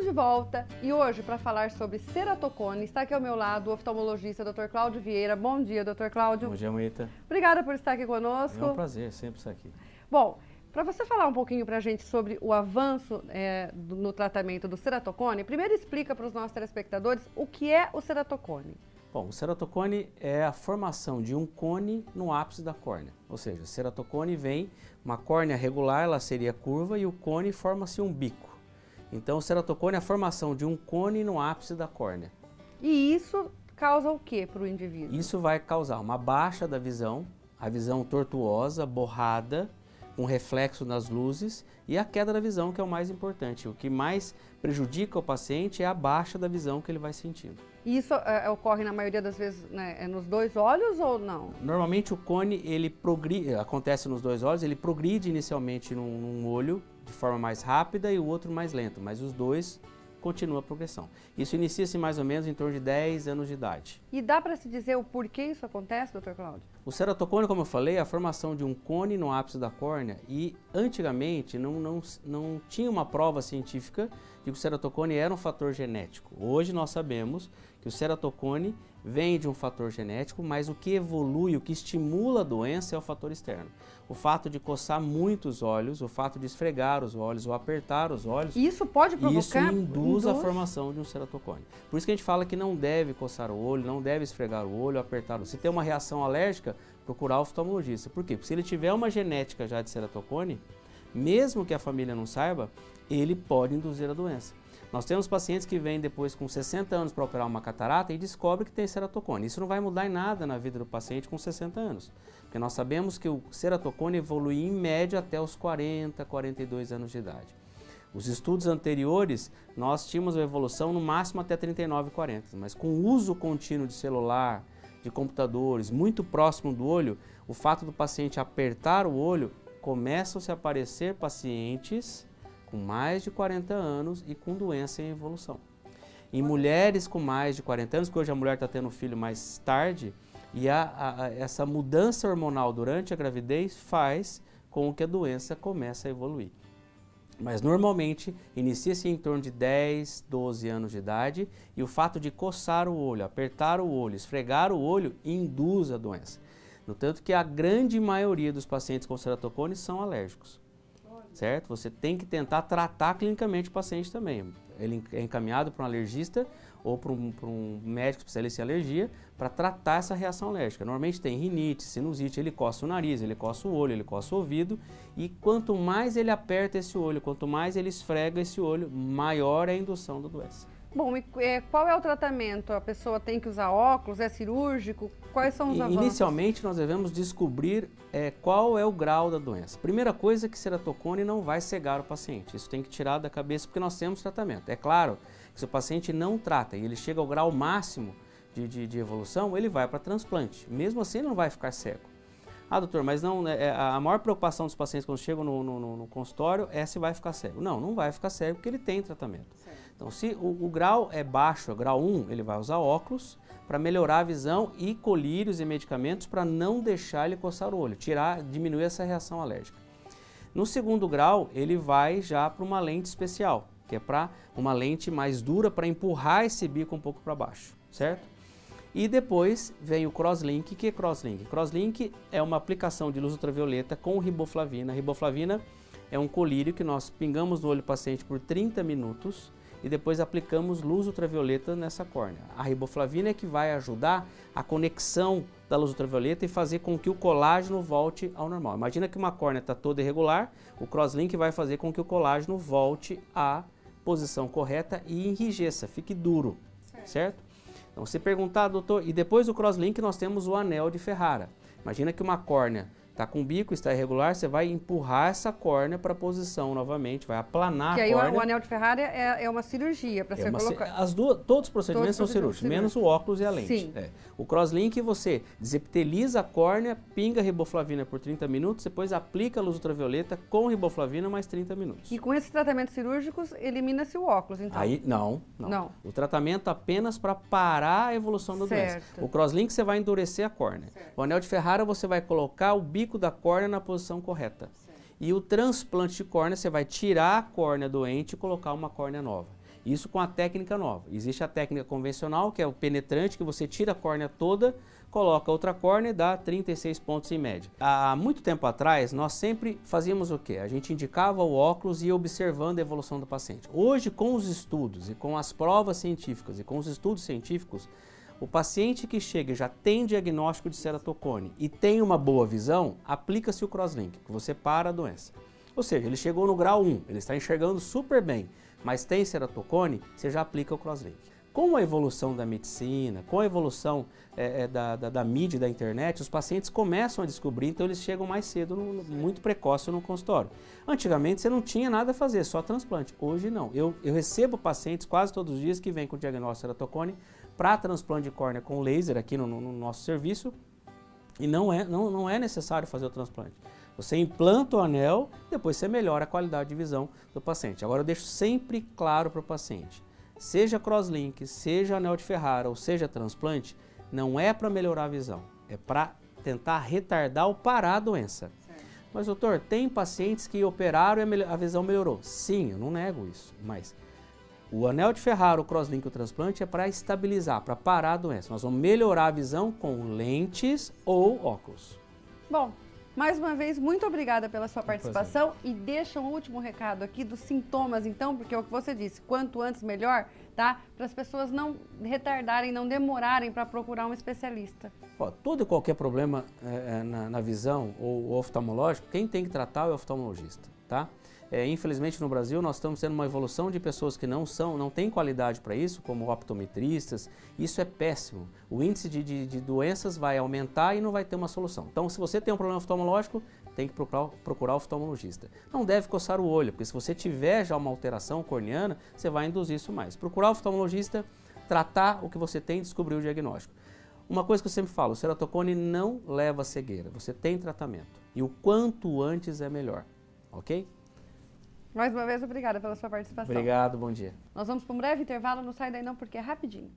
Estamos de volta e hoje, para falar sobre ceratocone, está aqui ao meu lado o oftalmologista Dr. Cláudio Vieira. Bom dia, Dr. Cláudio. Bom dia, Moita. Obrigada por estar aqui conosco. É um prazer sempre estar aqui. Bom, para você falar um pouquinho para a gente sobre o avanço no tratamento do ceratocone, primeiro explica para os nossos telespectadores o que é o ceratocone. Bom, o ceratocone é a formação de um cone no ápice da córnea. Ou seja, o ceratocone vem, uma córnea regular, ela seria curva e o cone forma-se um bico. Então, o ceratocone é a formação de um cone no ápice da córnea. E isso causa o que para o indivíduo? Isso vai causar uma baixa da visão, a visão tortuosa, borrada, com reflexo nas luzes e a queda da visão, que é o mais importante. O que mais prejudica o paciente é a baixa da visão que ele vai sentindo. E isso ocorre na maioria das vezes, né, nos dois olhos ou não? Normalmente o cone acontece nos dois olhos, ele progride inicialmente num olho de forma mais rápida e o outro mais lento, mas os dois continuam a progressão. Isso inicia-se mais ou menos em torno de 10 anos de idade. E dá para se dizer o porquê isso acontece, Dr. Cláudio? O ceratocone, como eu falei, é a formação de um cone no ápice da córnea e antigamente não tinha uma prova científica de que o ceratocone era um fator genético. Hoje nós sabemos que o ceratocone vem de um fator genético, mas o que evolui, o que estimula a doença é o fator externo. O fato de coçar muito os olhos, o fato de esfregar os olhos ou apertar os olhos, isso pode provocar? Isso induz a formação de um ceratocone. Por isso que a gente fala que não deve coçar o olho, não deve esfregar o olho, apertar o olho. Se tem uma reação alérgica, procurar o oftalmologista. Por quê? Porque se ele tiver uma genética já de ceratocone, mesmo que a família não saiba, ele pode induzir a doença. Nós temos pacientes que vêm depois com 60 anos para operar uma catarata e descobrem que tem ceratocone. Isso não vai mudar em nada na vida do paciente com 60 anos, porque nós sabemos que o ceratocone evolui em média até os 40, 42 anos de idade. Os estudos anteriores, nós tínhamos a evolução no máximo até 39, 40, mas com o uso contínuo de celular, de computadores, muito próximo do olho, o fato do paciente apertar o olho, começam-se a aparecer pacientes com mais de 40 anos e com doença em evolução. Em mulheres com mais de 40 anos, porque hoje a mulher está tendo filho mais tarde, e essa mudança hormonal durante a gravidez faz com que a doença comece a evoluir. Mas normalmente inicia-se em torno de 10, 12 anos de idade e o fato de coçar o olho, apertar o olho, esfregar o olho induz a doença. No tanto que a grande maioria dos pacientes com ceratocone são alérgicos. Certo? Você tem que tentar tratar clinicamente o paciente também. Ele é encaminhado para um alergista ou para um médico especialista em alergia para tratar essa reação alérgica. Normalmente tem rinite, sinusite, ele coça o nariz, ele coça o olho, ele coça o ouvido e quanto mais ele aperta esse olho, quanto mais ele esfrega esse olho, maior é a indução da doença. Bom, e qual é o tratamento? A pessoa tem que usar óculos? É cirúrgico? Quais são os avanços? Inicialmente, nós devemos descobrir qual é o grau da doença. Primeira coisa é que ceratocone não vai cegar o paciente. Isso tem que tirar da cabeça porque nós temos tratamento. É claro que se o paciente não trata e ele chega ao grau máximo de evolução, ele vai para transplante. Mesmo assim, ele não vai ficar cego. Ah, doutor, mas não, a maior preocupação dos pacientes quando chegam no consultório é se vai ficar cego. Não, não vai ficar cego porque ele tem tratamento. Certo. Então, se o grau é baixo, grau 1, ele vai usar óculos para melhorar a visão e colírios e medicamentos para não deixar ele coçar o olho, diminuir essa reação alérgica. No segundo grau, ele vai já para uma lente especial, que é para uma lente mais dura para empurrar esse bico um pouco para baixo, certo? E depois vem o crosslink. O que é crosslink? Crosslink é uma aplicação de luz ultravioleta com riboflavina. A riboflavina é um colírio que nós pingamos no olho do paciente por 30 minutos e depois aplicamos luz ultravioleta nessa córnea. A riboflavina é que vai ajudar a conexão da luz ultravioleta e fazer com que o colágeno volte ao normal. Imagina que uma córnea está toda irregular, o crosslink vai fazer com que o colágeno volte à posição correta e enrijeça, fique duro, certo? Então, você perguntar, doutor, e depois do crosslink nós temos o anel de Ferrara. Imagina que uma córnea está com o bico, está irregular, você vai empurrar essa córnea para a posição novamente, vai aplanar a córnea. Que aí o anel de Ferrara é uma cirurgia para ser colocado. Todos os procedimentos são cirúrgicos, menos o óculos e a lente. Sim. O crosslink você desepiteliza a córnea, pinga a riboflavina por 30 minutos, depois aplica a luz ultravioleta com riboflavina mais 30 minutos. E com esses tratamentos cirúrgicos, elimina-se o óculos, então? Aí, não. O tratamento apenas para parar a evolução da doença. O crosslink você vai endurecer a córnea. Certo. O anel de Ferrara você vai colocar o bico da córnea na posição correta. Certo. E o transplante de córnea, você vai tirar a córnea doente e colocar uma córnea nova. Isso com a técnica nova. Existe a técnica convencional, que é o penetrante, que você tira a córnea toda, coloca outra córnea e dá 36 pontos em média. Há muito tempo atrás, nós sempre fazíamos o quê? A gente indicava o óculos e ia observando a evolução do paciente. Hoje, com os estudos e com as provas científicas e com os estudos científicos, o paciente que chega e já tem diagnóstico de ceratocone e tem uma boa visão, aplica-se o crosslink, que você para a doença. Ou seja, ele chegou no grau 1, ele está enxergando super bem, mas tem ceratocone, você já aplica o crosslink. Com a evolução da medicina, com a evolução da mídia e da internet, os pacientes começam a descobrir, então eles chegam mais cedo, muito precoce no consultório. Antigamente você não tinha nada a fazer, só transplante. Hoje não. Eu recebo pacientes quase todos os dias que vêm com diagnóstico de ceratocone para transplante de córnea com laser aqui no nosso serviço, e não é necessário fazer o transplante. Você implanta o anel, depois você melhora a qualidade de visão do paciente. Agora eu deixo sempre claro para o paciente, seja crosslink, seja anel de Ferrara ou seja transplante, não é para melhorar a visão, é para tentar retardar ou parar a doença. Certo. Mas doutor, tem pacientes que operaram e a visão melhorou. Sim, eu não nego isso, mas o anel de Ferrara, o crosslink e o transplante é para estabilizar, para parar a doença. Nós vamos melhorar a visão com lentes ou óculos. Bom, mais uma vez, muito obrigada pela sua participação e deixa um último recado aqui dos sintomas, então, porque é o que você disse, quanto antes melhor, tá? Para as pessoas não retardarem, não demorarem para procurar um especialista. Todo e qualquer problema na visão ou oftalmológico, quem tem que tratar é o oftalmologista, tá? Infelizmente no Brasil nós estamos tendo uma evolução de pessoas que não têm qualidade para isso, como optometristas. Isso é péssimo. O índice de doenças vai aumentar e não vai ter uma solução. Então, se você tem um problema oftalmológico, tem que procurar o oftalmologista. Não deve coçar o olho, porque se você tiver já uma alteração corneana, você vai induzir isso mais. Procurar o oftalmologista, tratar o que você tem e descobrir o diagnóstico. Uma coisa que eu sempre falo, o ceratocone não leva a cegueira, você tem tratamento. E o quanto antes é melhor, ok? Mais uma vez, obrigada pela sua participação. Obrigado, bom dia. Nós vamos para um breve intervalo, não sai daí não, porque é rapidinho.